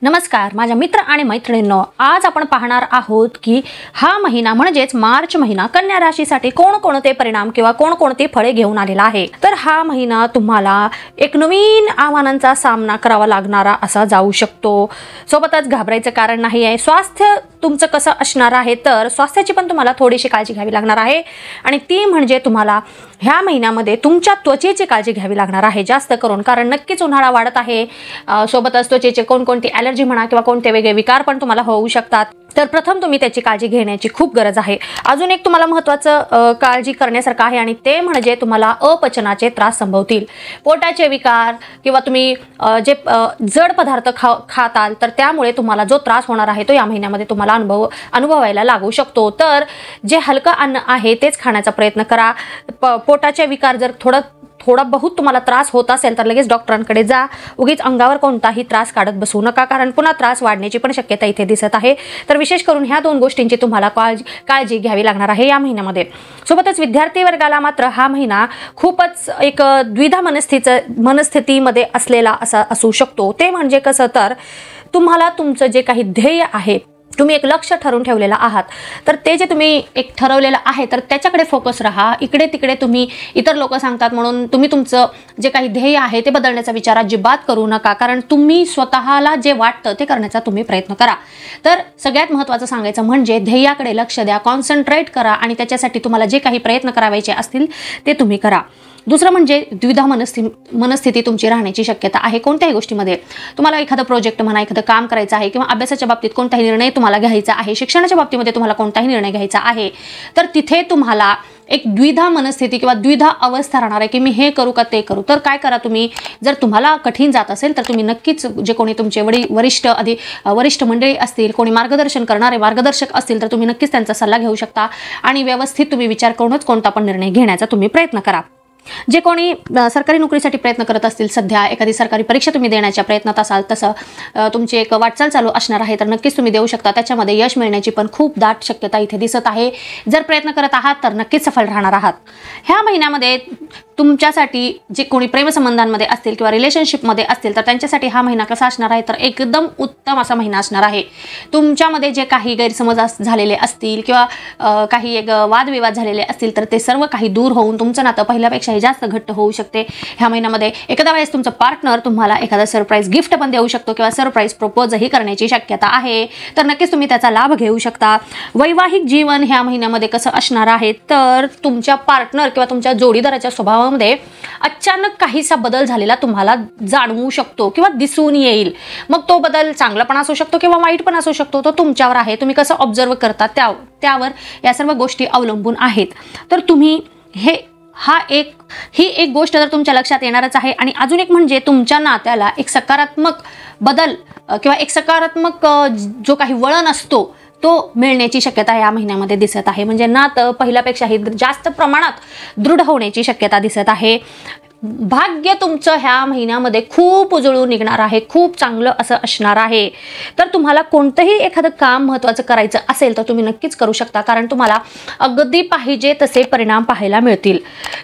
नमस्कार माझ्या मित्र आणि मैत्रिणींनो, आज आपण पाहणार आहोत की हा महिना म्हणजेच मार्च महिना कन्या राशीसाठी कोणकोणते परिणाम किंवा कोणकोणती फळे घेऊन आलेला आहे। तर हा महिना तुम्हाला एक नवीन आव्हानांचा सामना करावा लागणारा असा जाऊ शकतो। सोबतच घाबरायचं कारण नाही आहे। स्वास्थ्य तुमचं कसं असणार आहे तर स्वास्थ्याची पण तुम्हाला थोडीशी काळजी घ्यावी लागणार आहे आणि ती म्हणजे तुम्हाला ह्या महिन्यामध्ये तुमच्या त्वचेची काळजी घ्यावी लागणार आहे जास्त करून, कारण नक्कीच उन्हाळा वाढत आहे। सोबतच त्वचेचे कोणकोणती ॲलर्जी म्हणा किंवा कोणते वेगळे विकार पण तुम्हाला होऊ शकतात। तर प्रथम तुम्ही त्याची काळजी घेण्याची खूप गरज आहे। अजून एक तुम्हाला महत्त्वाचं काळजी करण्यासारखं आहे आणि ते म्हणजे तुम्हाला अपचनाचे त्रास संभवतील। पोटाचे विकार किंवा तुम्ही जे जड पदार्थ खाताल तर त्यामुळे तुम्हाला जो त्रास होणार आहे तो या महिन्यामध्ये तुम्हाला अनुभवायला लागू शकतो। तर जे हलकं अन्न आहे तेच खाण्याचा प्रयत्न करा। पोटाचे विकार जर थोडा बहुत तुम्हाला त्रास होत असेल तर लगेच डॉक्टरांकडे जा। उगीच अंगावर कोणताही त्रास काढत बसू नका, कारण पुन्हा त्रास वाढण्याची पण शक्यता इथे दिसत आहे। तर विशेष करून ह्या दोन गोष्टींची तुम्हाला काळजी घ्यावी लागणार आहे या महिन्यामध्ये। सोबतच विद्यार्थी वर्गाला मात्र हा महिना खूपच एक द्विधा मनस्थितीमध्ये असलेला असा असू शकतो। ते म्हणजे कसं तर तुम्हाला तुमचं जे काही ध्येय आहे, तुम्ही एक लक्ष ठरवून ठेवलेलं आहात, तर ते जे तुम्ही एक ठरवलेलं आहे तर त्याच्याकडे फोकस राहा। इकडे तिकडे तुम्ही इतर लोक सांगतात म्हणून तुम्ही तुमचं जे काही ध्येय आहे ते बदलण्याचा विचार अजिबात करू नका, कारण तुम्ही स्वतःला जे वाटतं ते करण्याचा तुम्ही प्रयत्न करा। तर सगळ्यात महत्त्वाचं सांगायचं म्हणजे ध्येयाकडे लक्ष द्या, कॉन्सन्ट्रेट करा आणि त्याच्यासाठी तुम्हाला जे काही प्रयत्न करायचे असतील ते तुम्ही करा। दुसरं म्हणजे द्विधा मनस्थिती तुमची राहण्याची शक्यता आहे कोणत्याही गोष्टीमध्ये। तुम्हाला एखादा प्रोजेक्ट म्हणा, एखादं काम करायचं आहे किंवा अभ्यासाच्या बाबतीत कोणताही निर्णय तुम्हाला घ्यायचा आहे, शिक्षणाच्या बाबतीमध्ये तुम्हाला कोणताही निर्णय घ्यायचा आहे, तर तिथे तुम्हाला एक द्विधा मनस्थिती किंवा द्विधा अवस्था राहणार आहे की मी हे करू का ते करू। तर काय करा, तुम्ही जर तुम्हाला कठीण जात असेल तर तुम्ही नक्कीच जे कोणी तुमचे वरिष्ठ मंडळी असतील, कोणी मार्गदर्शन करणारे मार्गदर्शक असतील तर तुम्ही नक्कीच त्यांचा सल्ला घेऊ शकता आणि व्यवस्थित तुम्ही विचार करूनच कोणता पण निर्णय घेण्याचा तुम्ही प्रयत्न करा। जे कोणी सरकारी नोकरीसाठी प्रयत्न करत असतील, सध्या एखादी सरकारी परीक्षा तुम्ही देण्याच्या प्रयत्नात असाल, तसं तुमची एक वाटचाल चालू असणार आहे तर नक्कीच तुम्ही देऊ शकता। त्याच्यामध्ये यश मिळण्याची पण खूप दाट शक्यता इथे दिसत आहे। जर प्रयत्न करत आहात तर नक्कीच सफल राहणार आहात। ह्या महिन्यामध्ये तुमच्यासाठी जे कोणी प्रेमसंबंधांमध्ये असतील किंवा रिलेशनशिपमध्ये असतील तर त्यांच्यासाठी हा महिना कसा असणार आहे तर एकदम उत्तम असा महिना असणार आहे। तुमच्यामध्ये जे काही गैरसमज झालेले असतील किंवा काही एक वादविवाद झालेले असतील तर ते सर्व काही दूर होऊन तुमचं नातं पहिल्यापेक्षा जास्त घट्ट होऊ शकते। ह्या महिन्यामध्ये एखाद्या वेळेस तुमचं पार्टनर तुम्हाला एखादा सरप्राईज गिफ्ट पण देऊ शकतो किंवा सरप्राईज प्रपोजही करण्याची शक्यता आहे, तर नक्कीच तुम्ही त्याचा लाभ घेऊ शकता। वैवाहिक जीवन ह्या महिन्यामध्ये कसं असणार आहे तर तुमच्या पार्टनर किंवा तुमच्या जोडीदाराच्या स्वभावामध्ये अचानक काहीसा बदल झालेला तुम्हाला जाणवू शकतो किंवा दिसून येईल। मग तो बदल चांगला पण असू शकतो किंवा वाईट पण असू शकतो, तो तुमच्यावर आहे, तुम्ही कसं ऑब्झर्व करता त्यावर या सर्व गोष्टी अवलंबून आहेत। तर तुम्ही ही एक गोष्ट जर तुमच्या लक्षात येणारच आहे। आणि अजून एक म्हणजे तुमच्या नात्याला एक सकारात्मक बदल किंवा एक सकारात्मक जो काही वळण असतो तो मिळण्याची शक्यता या महिन्यामध्ये दिसत आहे। म्हणजे नातं पहिल्यापेक्षाही जास्त प्रमाणात दृढ होण्याची शक्यता दिसत आहे। भाग्य तुमचं ह्या महिन्यामध्ये खूप उजळून निघणार आहे, खूप चांगलं असं असणार आहे। तर तुम्हाला कोणतंही एखादं काम महत्त्वाचं करायचं असेल तर तुम्ही नक्कीच करू शकता, कारण तुम्हाला अगदी पाहिजे तसे परिणाम पाहायला मिळतील।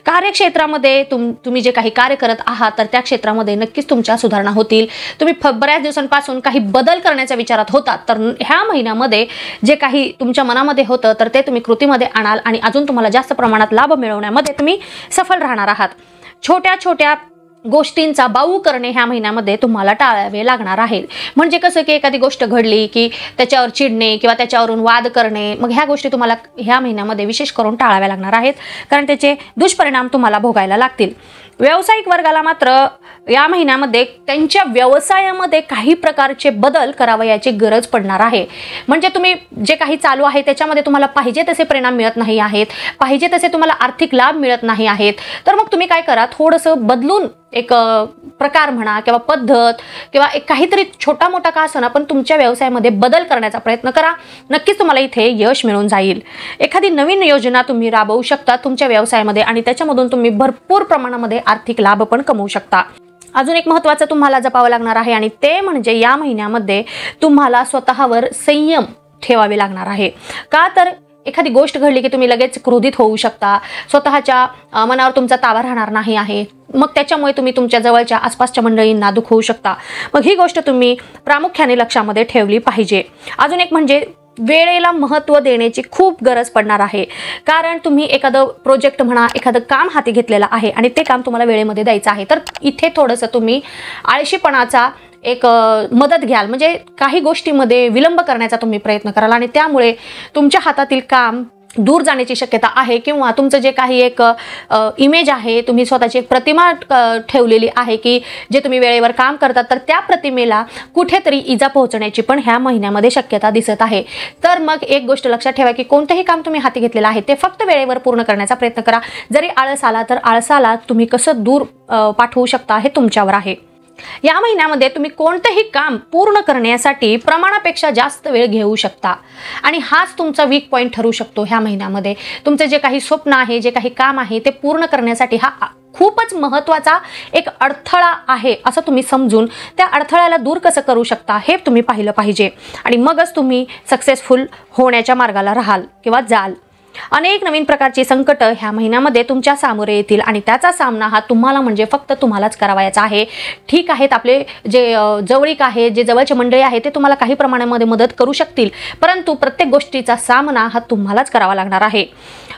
कार्यक्षेत्रामध्ये तुम्ही जे काही कार्य करत आहात तर त्या क्षेत्रामध्ये नक्कीच तुमच्या सुधारणा होतील। तुम्ही बऱ्याच दिवसांपासून काही बदल करण्याच्या विचारात होतात तर ह्या महिन्यामध्ये जे काही तुमच्या मनामध्ये होतं तर ते तुम्ही कृतीमध्ये आणाल आणि अजून तुम्हाला जास्त प्रमाणात लाभ मिळवण्यामध्ये तुम्ही सफल राहणार आहात। छोट्या छोट्या गोष्टींचा बाऊ करणे ह्या महिन्यामध्ये तुम्हाला टाळावे लागणार आहे। म्हणजे कसं की एखादी गोष्ट घडली की त्याच्यावर चिडणे किंवा त्याच्यावरून वाद करणे, मग ह्या गोष्टी तुम्हाला ह्या महिन्यामध्ये विशेष करून टाळाव्या लागणार आहेत, कारण त्याचे दुष्परिणाम तुम्हाला भोगायला लागतील। व्यावसायिक वर्गाला मात्र या महिन्यामध्ये त्यांच्या व्यवसायामध्ये काही प्रकारचे बदल करावयाची गरज पडणार आहे। म्हणजे तुम्ही जे काही चालू आहे त्याच्यामध्ये तुम्हाला पाहिजे तसे परिणाम मिळत नाही आहेत, पाहिजे तसे तुम्हाला आर्थिक लाभ मिळत नाही आहेत, तर मग तुम्ही काय करा, थोडंसं बदलून एक प्रकार म्हणा किंवा पद्धत किंवा एक काहीतरी छोटा मोठा का असेना पण तुमच्या व्यवसायामध्ये बदल करण्याचा प्रयत्न करा। नक्कीच तुम्हाला इथे यश मिळून जाईल। एखादी नवीन योजना तुम्ही राबवू शकता तुमच्या व्यवसायामध्ये आणि त्याच्यामधून तुम्ही भरपूर प्रमाणामध्ये आर्थिक लाभ पण कमवू शकता। अजून एक महत्त्वाचं तुम्हाला जपावं लागणार आहे आणि ते म्हणजे या महिन्यामध्ये तुम्हाला स्वतःवर संयम ठेवावे लागणार आहे। का तर एखादी गोष्ट घडली की तुम्ही लगेच क्रोधित होऊ शकता, स्वतःच्या मनावर तुमचा ताबा राहणार नाही आहे, मग त्याच्यामुळे तुम्ही तुमच्या जवळच्या आसपासच्या मंडळींना दुखवू शकता. मग ही गोष्ट तुम्ही प्रामुख्याने लक्षामध्ये ठेवली पाहिजे. अजून एक म्हणजे वेळेला महत्त्व देण्याची खूप गरज पडणार आहे, कारण तुम्ही एखादं प्रोजेक्ट म्हणा, एखादं काम हाती घेतलेलं आहे आणि ते काम तुम्हाला वेळेमध्ये द्यायचं आहे, तर इथे थोडंसं तुम्ही आळशीपणाचा एक मदत घ्याल, म्हणजे काही गोष्टीमध्ये विलंब करण्याचा तुम्ही प्रयत्न कराल आणि त्यामुळे तुमच्या हातातील काम दूर जाण्याची शक्यता आहे, किंवा तुमचं जे काही एक इमेज आहे, तुम्ही स्वतःची एक प्रतिमा ठेवलेली आहे की जे तुम्ही वेळेवर काम करतात, तर त्या प्रतिमेला कुठेतरी इजा पोहोचण्याची पण ह्या महिन्यामध्ये शक्यता दिसत आहे. तर मग एक गोष्ट लक्षात ठेवा की कोणतेही काम तुम्ही हाती घेतलेलं आहे ते फक्त वेळेवर पूर्ण करण्याचा प्रयत्न करा. जरी आळस आला तर आळसाला तुम्ही कसं दूर पाठवू शकता हे तुमच्यावर आहे. या महिन्यामध्ये तुम्ही कोणतेही काम पूर्ण करण्यासाठी प्रमाणापेक्षा जास्त वेळ घेऊ शकता आणि हाच तुमचा वीक पॉईंट ठरू शकतो. ह्या महिन्यामध्ये तुमचे जे काही स्वप्न आहे, जे काही काम आहे ते पूर्ण करण्यासाठी हा खूपच महत्त्वाचा एक अडथळा आहे असं तुम्ही समजून त्या अडथळ्याला दूर कसं करू शकता हे तुम्ही पाहिलं पाहिजे आणि मगच तुम्ही सक्सेसफुल होण्याच्या मार्गाला राहाल किंवा जाल. अनेक नवीन प्रकारची संकट ह्या महिन्यामध्ये तुमच्या सामोरे येतील आणि त्याचा सामना हा तुम्हाला म्हणजे फक्त तुम्हालाच करावायचा आहे. ठीक आहेत, आपले जे जवळीक आहे, जे जवळचे मंडळी आहे ते तुम्हाला काही प्रमाणामध्ये मदत करू शकतील, परंतु प्रत्येक गोष्टीचा सामना हा तुम्हालाच करावा लागणार आहे.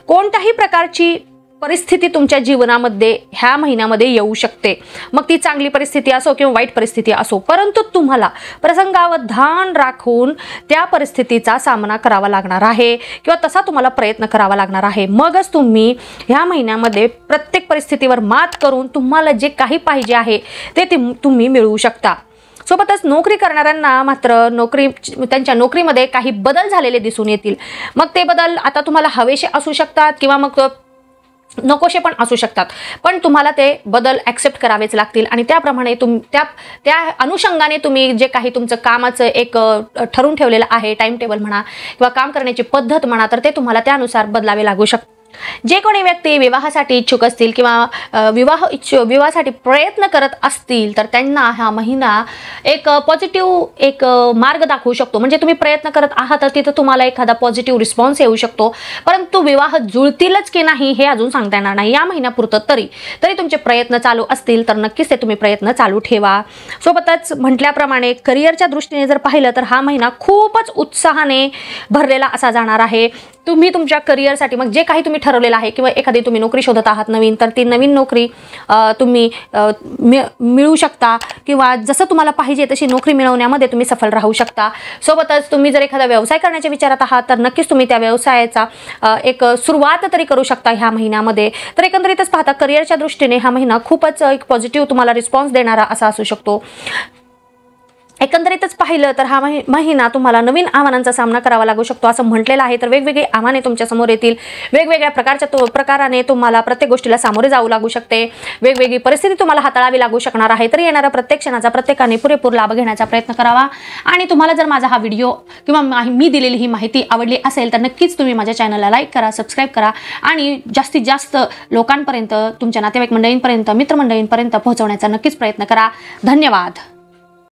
कोणत्याही प्रकारची परिस्थिती तुमच्या जीवनामध्ये ह्या महिन्यामध्ये येऊ शकते, मग ती चांगली परिस्थिती असो किंवा वाईट परिस्थिती असो, परंतु तुम्हाला प्रसंगावधान राखून त्या परिस्थितीचा सामना करावा लागणार आहे किंवा तसा तुम्हाला प्रयत्न करावा लागणार आहे. मगच तुम्ही ह्या महिन्यामध्ये प्रत्येक परिस्थितीवर मात करून तुम्हाला जे काही पाहिजे आहे ते तुम्ही मिळवू शकता. सोबतच नोकरी करणाऱ्यांना मात्र त्यांच्या नोकरीमध्ये काही बदल झालेले दिसून येतील. मग ते बदल आता तुम्हाला हवेसे असू शकतात किंवा मग नकोशे पण असू शकतात, पण तुम्हाला ते बदल ॲक्सेप्ट करावेच लागतील आणि त्याप्रमाणे त्या अनुषंगाने तुम्ही जे काही तुमचं कामाचं एक ठरवून ठेवलेलं आहे, टाइम टेबल म्हणा किंवा काम करण्याची पद्धत म्हणा, तर ते तुम्हाला त्यानुसार बदलावे लागू शकते. जे कोणी व्यक्ती विवाहासाठी इच्छुक असतील किंवा विवाहासाठी प्रयत्न करत असतील तर त्यांना हा महिना एक पॉझिटिव्ह एक मार्ग दाखवू शकतो. म्हणजे तुम्ही प्रयत्न करत आहात तर तिथं तुम्हाला एखादा पॉझिटिव्ह रिस्पॉन्स येऊ शकतो, परंतु विवाह जुळतीलच की नाही हे अजून सांगता येणार नाही. या महिन्यापुरतं तरी तुमचे प्रयत्न चालू असतील तर नक्कीच ते तुम्ही प्रयत्न चालू ठेवा. सोबतच म्हटल्याप्रमाणे करिअरच्या दृष्टीने जर पाहिलं तर हा महिना खूपच उत्साहाने भरलेला असा जाणार आहे. तुम्ही तुमच्या करिअरसाठी मग जे काही तुम्ही ठरवलेलं आहे किंवा एखादी तुम्ही नोकरी शोधत आहात नवीन, तर ती नवीन नोकरी तुम्ही मिळवू शकता किंवा जसं तुम्हाला पाहिजे तशी नोकरी मिळवण्यामध्ये तुम्ही सफल राहू शकता. सोबतच तुम्ही जर एखादा व्यवसाय करण्याच्या विचारात आहात तर नक्कीच तुम्ही त्या व्यवसायाचा एक सुरुवात तरी करू शकता ह्या महिन्यामध्ये. तर एकंदरीतच पाहता करिअरच्या दृष्टीने हा महिना खूपच एक पॉझिटिव्ह तुम्हाला रिस्पॉन्स देणारा असा असू शकतो. एकंदरीतच पाहिलं तर हा महिना तुम्हाला नवीन आव्हानांचा सामना करावा लागू शकतो असं म्हटलेलं आहे. तर वेगवेगळी आव्हाने तुमच्या समोर येतील, वेगवेगळ्या प्रकारच्या प्रकाराने तुम्हाला प्रत्येक गोष्टीला सामोरे जाऊ लागू शकते, वेगवेगळी परिस्थिती तुम्हाला हाताळावी लागू शकणार आहे. तरी येणाऱ्या प्रत्येक क्षणाचा प्रत्येकाने पुरेपूर लाभ घेण्याचा प्रयत्न करावा. आणि तुम्हाला जर माझा हा व्हिडिओ किंवा मी दिलेली ही माहिती आवडली असेल तर नक्कीच तुम्ही माझ्या चॅनलला लाईक करा, सबस्क्राईब करा आणि जास्तीत जास्त लोकांपर्यंत, तुमच्या नातेवाईक मंडळींपर्यंत, मित्रमंडळींपर्यंत पोहोचवण्याचा नक्कीच प्रयत्न करा. धन्यवाद.